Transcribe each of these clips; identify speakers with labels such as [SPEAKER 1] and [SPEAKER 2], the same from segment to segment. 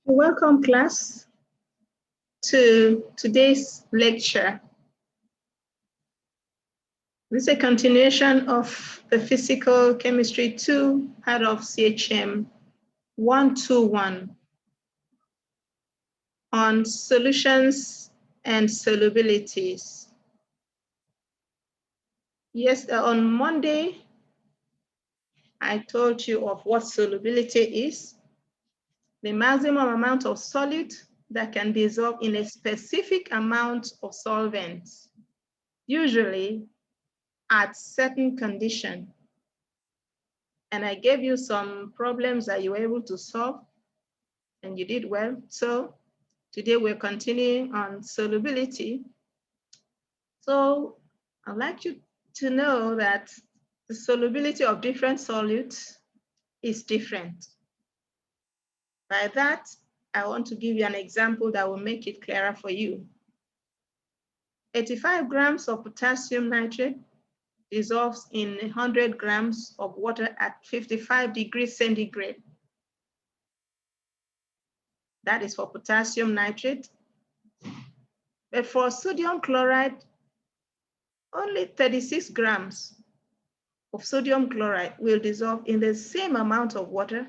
[SPEAKER 1] Welcome, class, to today's lecture. This is a continuation of the Physical Chemistry 2 part of CHM 121 on solutions and solubilities. Yes, on Monday, I told you of what solubility is. The maximum amount of solute that can dissolve in a specific amount of solvents, usually at certain condition. And I gave you some problems that you were able to solve, and you did well. So today we're continuing on solubility. So I'd like you to know that the solubility of different solutes is different. By that, I want to give you an example that will make it clearer for you. 85 grams of potassium nitrate dissolves in 100 grams of water at 55 degrees centigrade. That is for potassium nitrate. But for sodium chloride, only 36 grams of sodium chloride will dissolve in the same amount of water,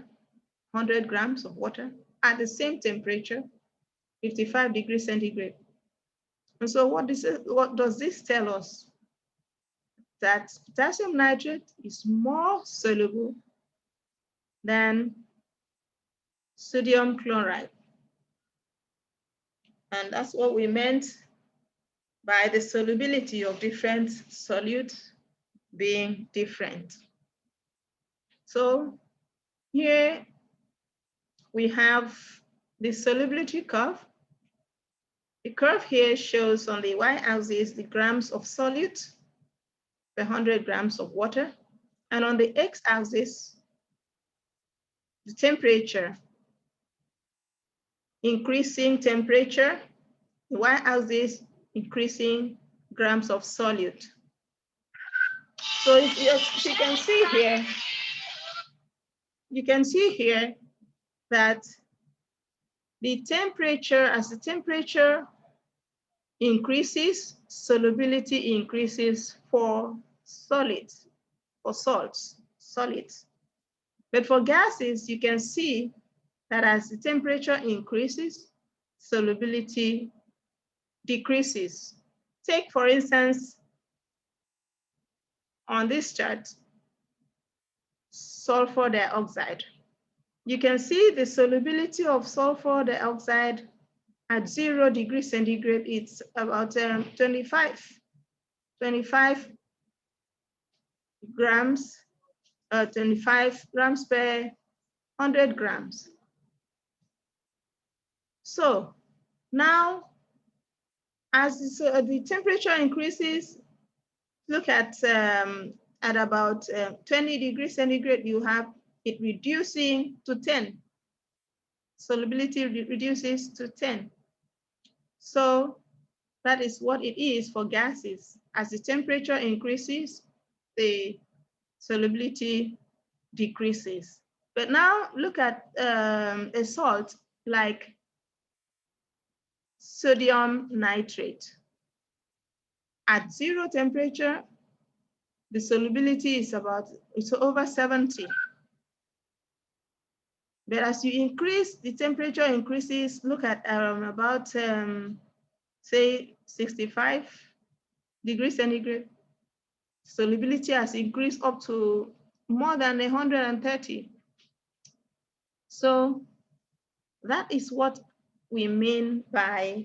[SPEAKER 1] 100 grams of water, at the same temperature, 55 degrees centigrade. And so what does this tell us? That potassium nitrate is more soluble than sodium chloride. And that's what we meant by the solubility of different solutes being different. So here we have the solubility curve. The curve here shows on the y-axis the grams of solute per 100 grams of water. And on the x-axis, the temperature, increasing temperature, the y-axis increasing grams of solute. So if you can see here, you can see here that the temperature, as the temperature increases, solubility increases for solids, for salts, solids. But for gases, you can see that as the temperature increases, solubility decreases. Take, for instance, on this chart, sulfur dioxide. You can see the solubility of sulfur dioxide at 0 degrees centigrade. It's about 25 grams, 25 grams per 100 grams. So now, as the temperature increases, look at about 20 degrees centigrade, you have it reducing to 10. Solubility reduces to 10. So that is what it is for gases. As the temperature increases, the solubility decreases. But now look at a salt like sodium nitrate. At 0 temperature, the solubility is it's over 70. But as you increase, the temperature increases, look at about, say, 65 degrees centigrade. Solubility has increased up to more than 130. So that is what we mean by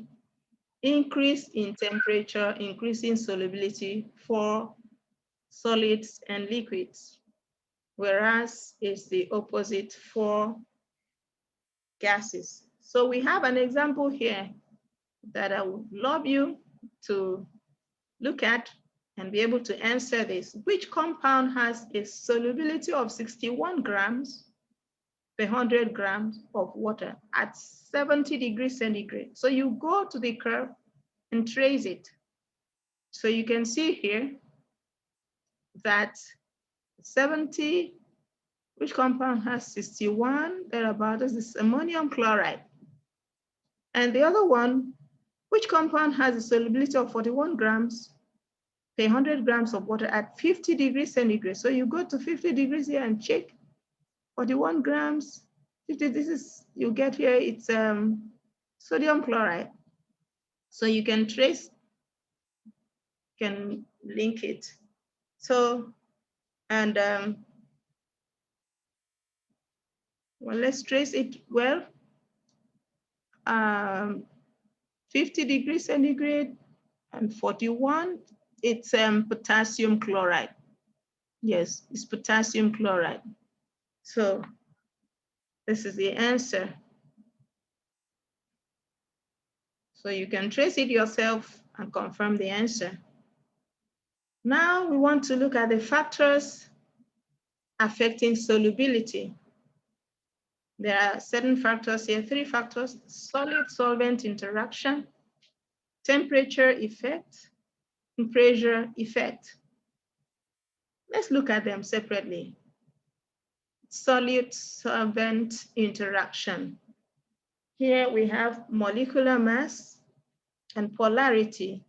[SPEAKER 1] increase in temperature, increasing solubility for solids and liquids, whereas it's the opposite for gases. So we have an example here that I would love you to look at. and be able to answer this. Which compound has a solubility of 61 grams per 100 grams of water at 70 degrees centigrade? So you go to the curve and trace it. So you can see here that 70, which compound has 61, thereabout, this is ammonium chloride. And the other one, which compound has a solubility of 41 grams per 100 grams of water at 50 degrees centigrade? So you go to 50 degrees here and check 41 grams, 50, this is, you get here, it's sodium chloride. So you can trace, can link it. So, and well, let's trace it well. 50 degrees centigrade and 41, it's potassium chloride. Yes, it's potassium chloride. So this is the answer. So you can trace it yourself and confirm the answer. Now we want to look at the factors affecting solubility. There are certain factors here, 3 factors: solid-solvent interaction, temperature effect, and pressure effect. Let's look at them separately. Solid-solvent interaction. Here we have molecular mass and polarity.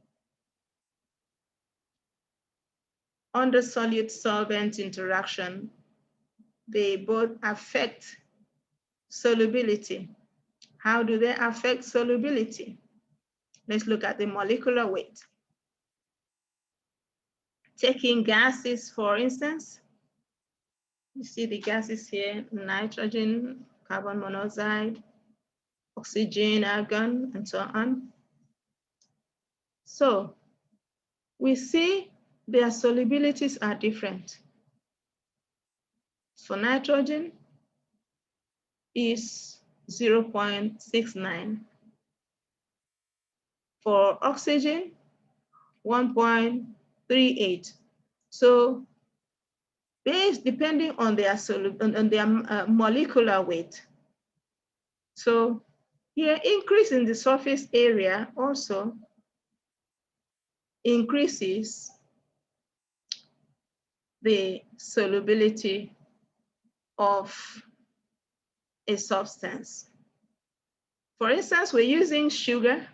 [SPEAKER 1] Under solid-solvent interaction, they both affect solubility. How do they affect solubility? Let's look at the molecular weight. Taking gases, for instance, you see the gases here: nitrogen, carbon monoxide, oxygen, argon, and so on. So we see their solubilities are different. For nitrogen is 0.69. For oxygen, 1.38. So based depending on their molecular weight. So here, increase in the surface area also increases the solubility of a substance. For instance, we're using sugar,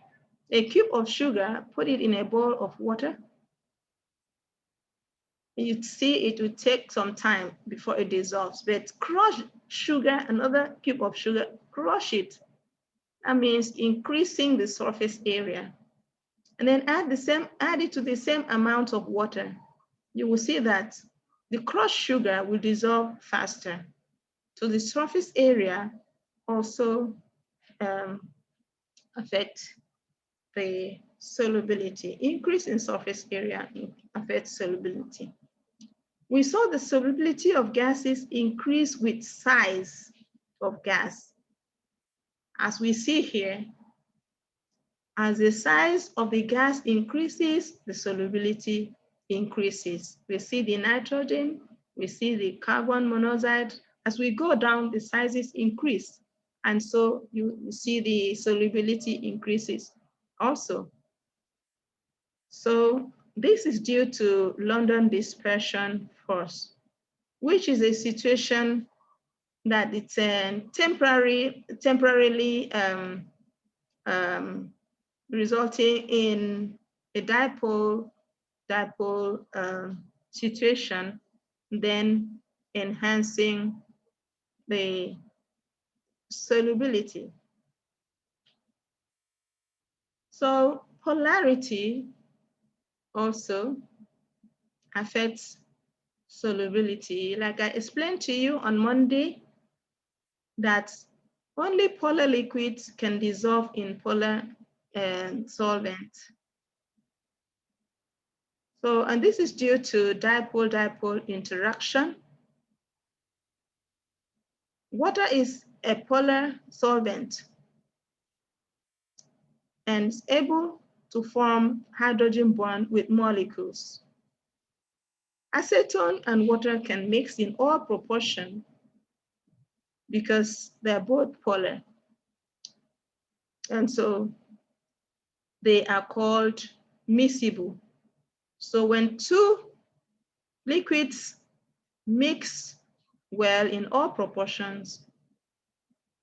[SPEAKER 1] a cube of sugar, put it in a bowl of water. You'd see it will take some time before it dissolves, but crush sugar, another cube of sugar, crush it. That means increasing the surface area. And then add it to the same amount of water. You will see that the crushed sugar will dissolve faster. So the surface area also affects the solubility. Increase in surface area affects solubility. We saw the solubility of gases increase with size of gas. As we see here, as the size of the gas increases, the solubility increases. We see the nitrogen, we see the carbon monoxide. As we go down, the sizes increase. And so you see the solubility increases also. So this is due to London dispersion force, which is a situation that it's temporarily resulting in a dipole situation, then enhancing the solubility. So polarity also affects solubility. Like I explained to you on Monday, that only polar liquids can dissolve in polar solvent. So, and this is due to dipole-dipole interaction. Water is a polar solvent and is able to form hydrogen bond with molecules. Acetone and water can mix in all proportion because they're both polar. And so they are called miscible. So when two liquids mix well in all proportions,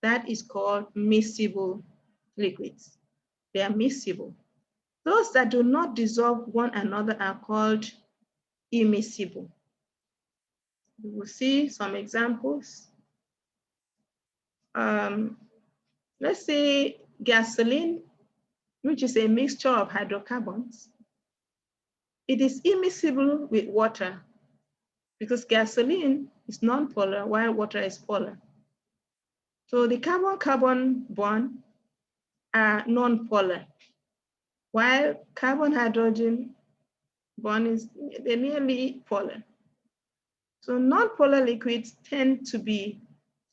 [SPEAKER 1] that is called miscible liquids. They are miscible. Those that do not dissolve one another are called immiscible. We will see some examples. Let's say gasoline, which is a mixture of hydrocarbons. It is immiscible with water because gasoline is non-polar while water is polar. So the carbon-carbon bond are non-polar, while carbon-hydrogen bond is they're nearly polar. So non-polar liquids tend to be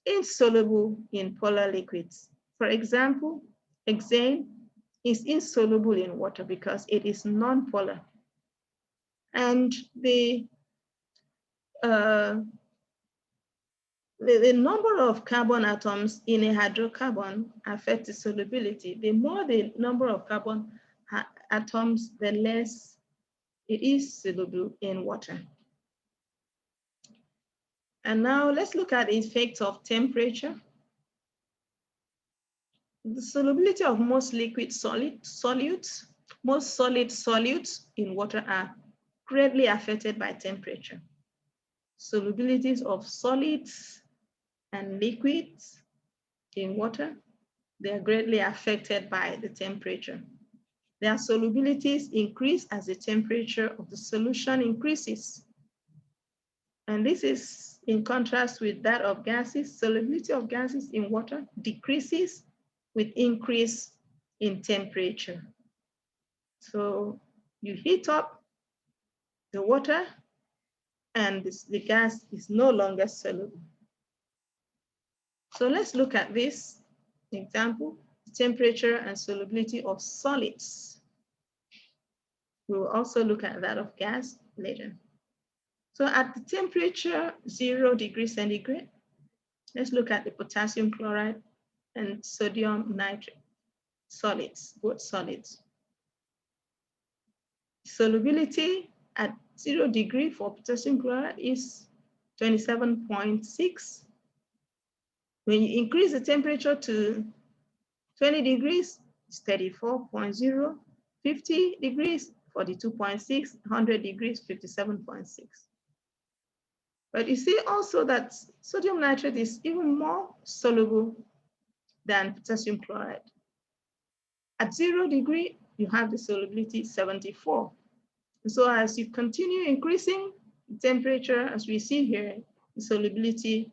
[SPEAKER 1] insoluble in polar liquids. For example, hexane is insoluble in water because it is non-polar. And the number of carbon atoms in a hydrocarbon affects the solubility. The more the number of carbon atoms, the less it is soluble in water. And now let's look at the effect of temperature. The solubility of most liquid solutes, most solid solutes in water are greatly affected by temperature. Solubilities of solids and liquids in water, they are greatly affected by the temperature. Their solubilities increase as the temperature of the solution increases. And this is in contrast with that of gases. Solubility of gases in water decreases with increase in temperature. So you heat up the water and the gas is no longer soluble. So let's look at this example, temperature and solubility of solids. We will also look at that of gas later. So at the temperature 0 degrees centigrade, let's look at the potassium chloride and sodium nitrate solids, both solids. Solubility at 0 degree for potassium chloride is 27.6. When you increase the temperature to 20 degrees, it's 34.0, 50 degrees, 42.6, 100 degrees, 57.6. But you see also that sodium nitrate is even more soluble than potassium chloride. At 0 degree, you have the solubility 74. So as you continue increasing the temperature, as we see here, the solubility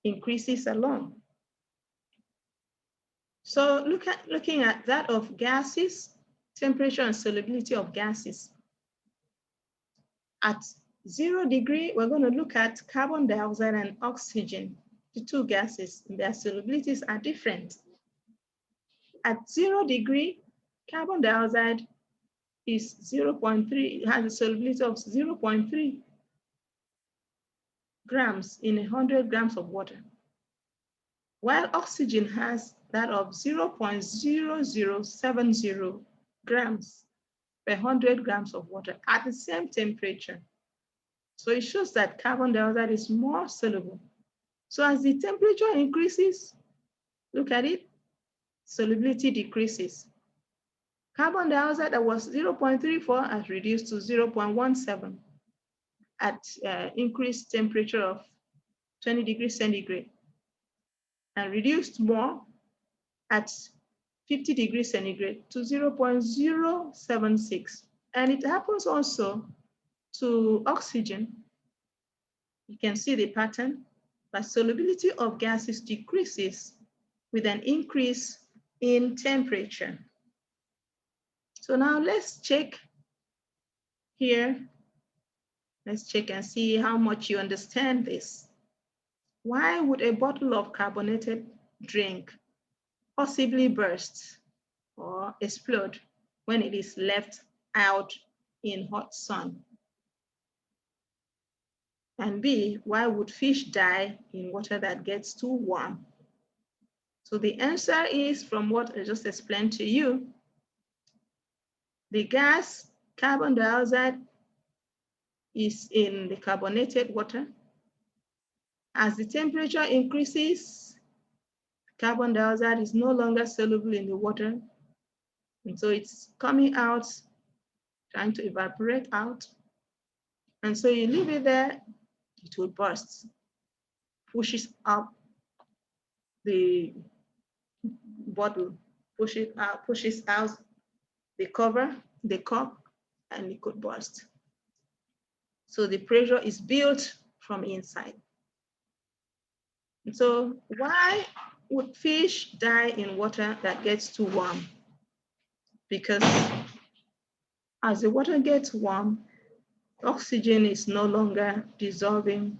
[SPEAKER 1] increases along. So looking at that of gases, temperature and solubility of gases. At 0 degree, we're going to look at carbon dioxide and oxygen, the two gases. Their solubilities are different. At 0 degree, carbon dioxide is 0.3, it has a solubility of 0.3 grams in 100 grams of water, while oxygen has that of 0.0070 grams per 100 grams of water at the same temperature. So it shows that carbon dioxide is more soluble. So as the temperature increases, look at it, solubility decreases. Carbon dioxide that was 0.34 has reduced to 0.17 at increased temperature of 20 degrees centigrade, and reduced more at 50 degrees centigrade to 0.076. And it happens also to oxygen. You can see the pattern, but solubility of gases decreases with an increase in temperature. So now let's check here. Let's check and see how much you understand this. Why would a bottle of carbonated drink possibly burst or explode when it is left out in hot sun? And B, why would fish die in water that gets too warm? So the answer is, from what I just explained to you, the gas carbon dioxide is in the carbonated water. As the temperature increases, carbon dioxide is no longer soluble in the water. And so it's coming out, trying to evaporate out. And so you leave it there, it will burst, pushes up the bottle, pushes out the cover, the cup, and it could burst. So the pressure is built from inside. And so why would fish die in water that gets too warm? Because as the water gets warm, oxygen is no longer dissolving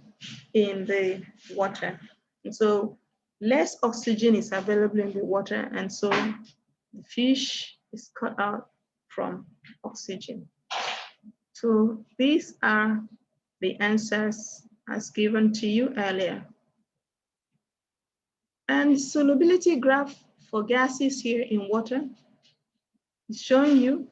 [SPEAKER 1] in the water. And so less oxygen is available in the water, and so the fish is cut out from oxygen. So these are the answers as given to you earlier. And solubility graph for gases here in water is showing you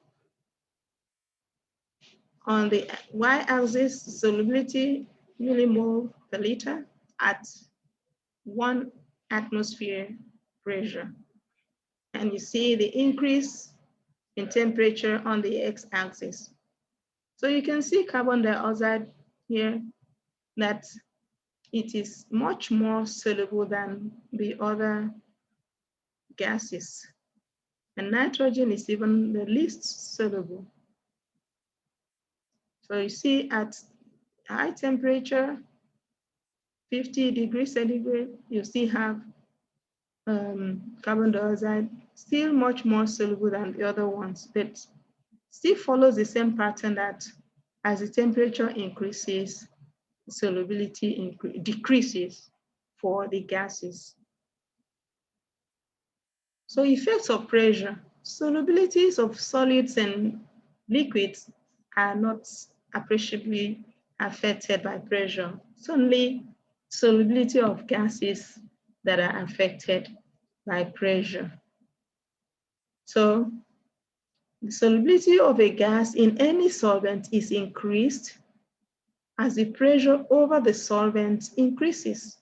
[SPEAKER 1] on the y-axis solubility millimole per liter at 1 atmosphere pressure. And you see the increase in temperature on the x-axis. So you can see carbon dioxide here, that it is much more soluble than the other gases. And nitrogen is even the least soluble. So you see at high temperature, 50 degrees centigrade, you still have carbon dioxide, still much more soluble than the other ones, but still follows the same pattern that as the temperature increases, solubility decreases for the gases. So effects of pressure. Solubilities of solids and liquids are not appreciably affected by pressure. It's only solubility of gases that are affected by pressure. So the solubility of a gas in any solvent is increased as the pressure over the solvent increases.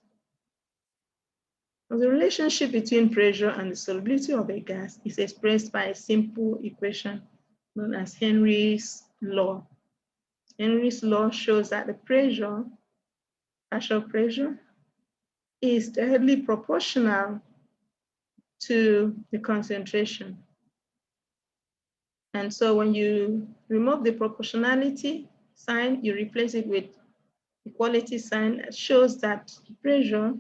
[SPEAKER 1] The relationship between pressure and the solubility of a gas is expressed by a simple equation known as Henry's law. Henry's law shows that the pressure, partial pressure, is directly proportional to the concentration. And so when you remove the proportionality sign, you replace it with equality sign that shows that pressure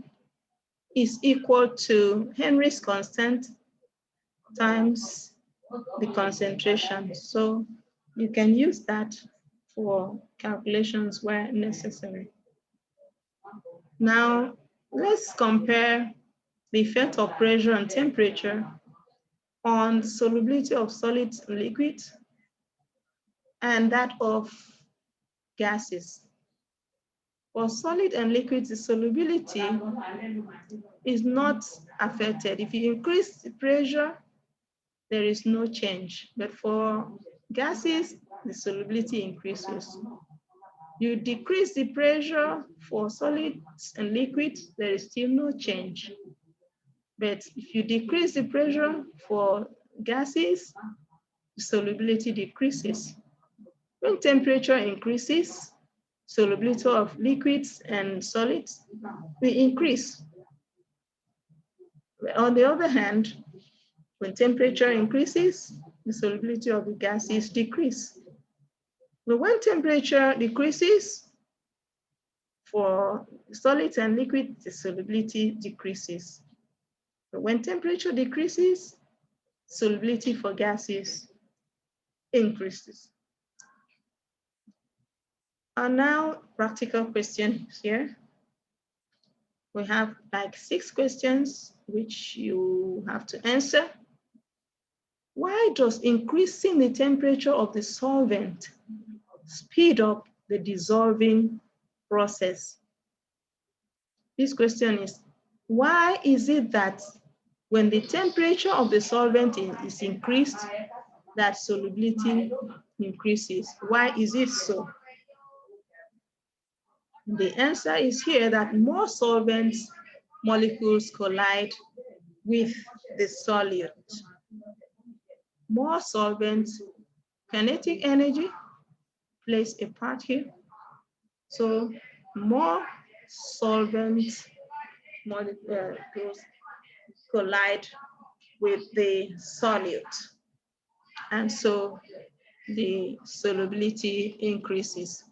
[SPEAKER 1] is equal to Henry's constant times the concentration. So you can use that for calculations where necessary. Now, let's compare the effect of pressure and temperature on solubility of solids and liquids and that of gases. For solid and liquids, the solubility is not affected. If you increase the pressure, there is no change. But for gases, the solubility increases. You decrease the pressure for solids and liquids, there is still no change. But if you decrease the pressure for gases, the solubility decreases. When temperature increases, solubility of liquids and solids will increase. On the other hand, when temperature increases, the solubility of the gases decrease. But when temperature decreases, for solids and liquids, the solubility decreases. But when temperature decreases, solubility for gases increases. And now, practical questions here. We have like 6 questions which you have to answer. Why does increasing the temperature of the solvent speed up the dissolving process. This question is, why is it that when the temperature of the solvent is increased, that solubility increases? Why is it so? The answer is here that more solvent molecules collide with the solute. More solvent, kinetic energy plays a part here. So more solvent molecules collide with the solute. And so the solubility increases.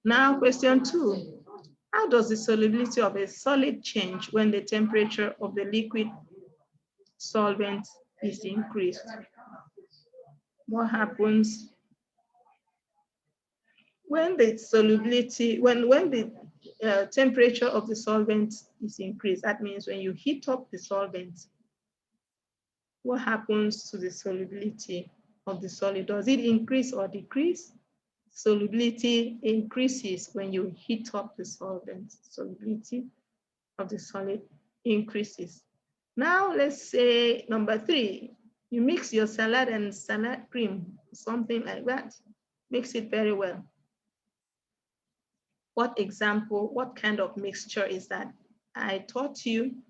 [SPEAKER 1] Now, question 2. How does the solubility of a solid change when the temperature of the liquid solvent is increased? What happens when the solubility, when the temperature of the solvent is increased? That means when you heat up the solvent, what happens to the solubility of the solid? Does it increase or decrease? Solubility increases when you heat up the solvent. Solubility of the solid increases. Now let's say number 3, you mix your salad and salad cream, something like that. Mix it very well. What example, what kind of mixture is that? I taught you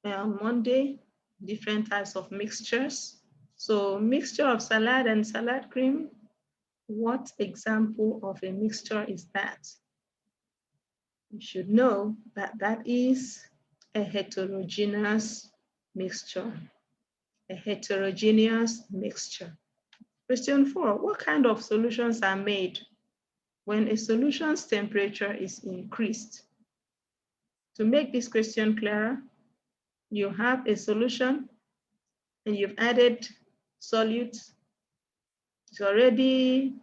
[SPEAKER 1] on Monday different types of mixtures. So mixture of salad and salad cream, what example of a mixture is that? You should know that that is a heterogeneous mixture. A heterogeneous mixture. Question 4, what kind of solutions are made when a solution's temperature is increased? To make this question clearer, you have a solution and you've added solute. It's already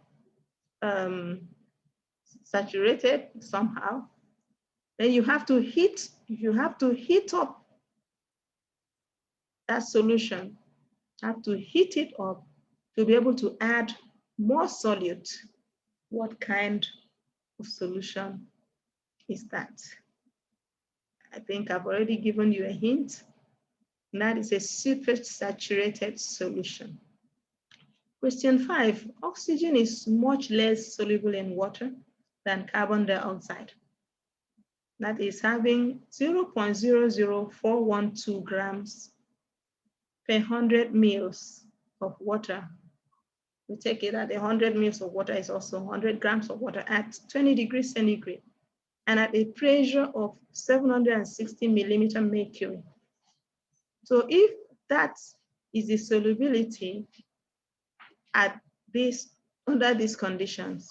[SPEAKER 1] saturated somehow. Then you have to heat up that solution. You have to heat it up to be able to add more solute. What kind of solution is that? I think I've already given you a hint. And that is a supersaturated solution. Question 5, oxygen is much less soluble in water than carbon dioxide. That is having 0.00412 grams per 100 mils of water. We take it that 100 mils of water is also 100 grams of water at 20 degrees centigrade and at a pressure of 760 millimeter mercury. So if that is the solubility at under these conditions,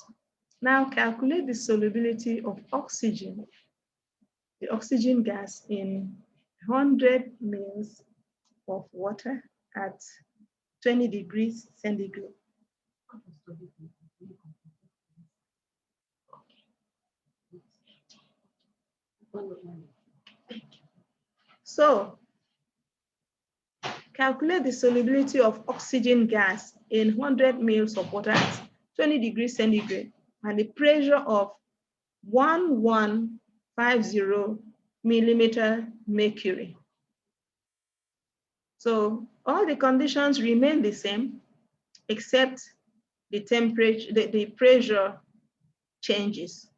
[SPEAKER 1] now calculate the solubility of oxygen, the oxygen gas in 100 mils of water at 20 degrees centigrade. So calculate the solubility of oxygen gas in 100 mils of water at 20 degrees centigrade and the pressure of 1150 millimeter mercury. So all the conditions remain the same, except the temperature, the pressure changes.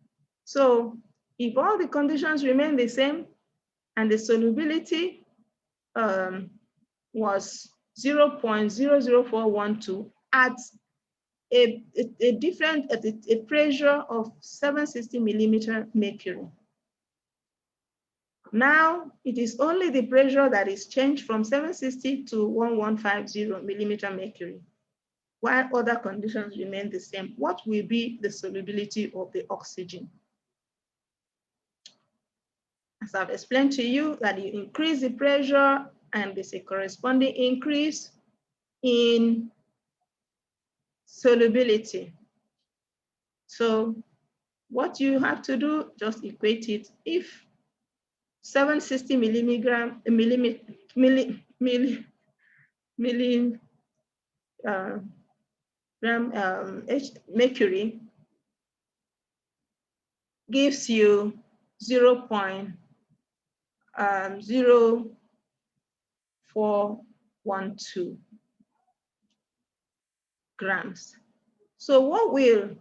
[SPEAKER 1] So if all the conditions remain the same and the solubility was 0.00412 at a pressure of 760 millimeter mercury. Now it is only the pressure that is changed from 760 to 1150 millimeter mercury, while other conditions remain the same. What will be the solubility of the oxygen? As I've explained to you, that you increase the pressure and there's a corresponding increase in solubility. So what you have to do, just equate it. If 760 mercury gives you 0.0412 grams. So what will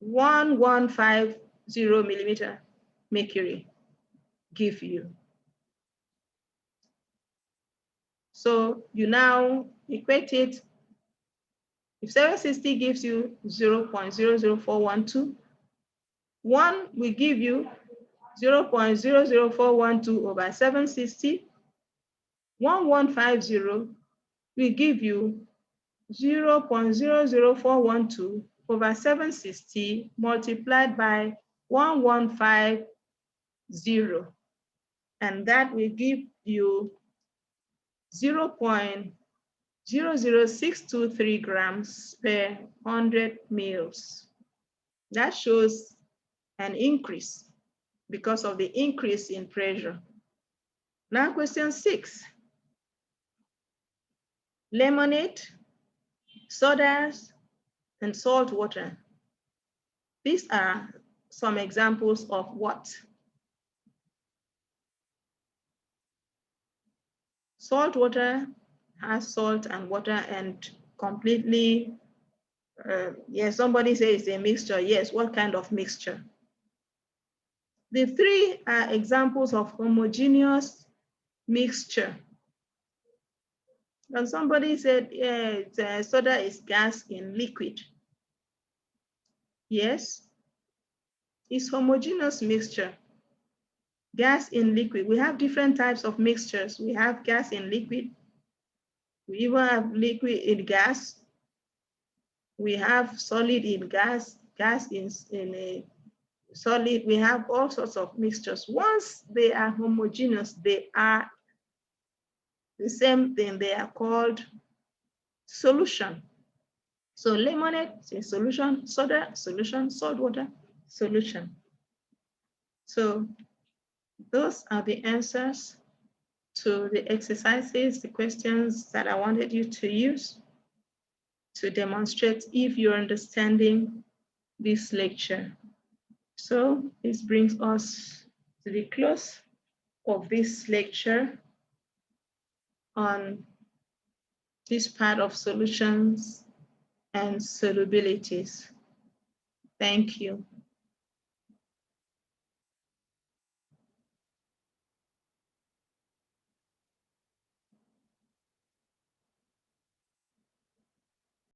[SPEAKER 1] 1150 millimeter mercury give you? So you now equate it. If 760 gives you 0.00412, 1 will give you 0.00412 over 760. 1150 will give you 0.00412 over 760 multiplied by 1150. And that will give you 0.00623 grams per 100 mils. That shows an increase because of the increase in pressure. Now question 6. Lemonade, sodas, and salt water. These are some examples of what? Salt water has salt and water and completely, yes, somebody says it's a mixture. Yes, what kind of mixture? The three are examples of homogeneous mixture. And somebody said, yeah, soda is gas in liquid. Yes, it's homogeneous mixture. Gas in liquid. We have different types of mixtures. We have gas in liquid. We even have liquid in gas. We have solid in gas, gas in a solid. We have all sorts of mixtures. Once they are homogeneous, they are the same thing. They are called solution. So lemonade is solution, soda, solution, salt water, solution. So those are the answers to the exercises, the questions that I wanted you to use to demonstrate if you're understanding this lecture. So this brings us to the close of this lecture on this part of solutions and solubilities. Thank you.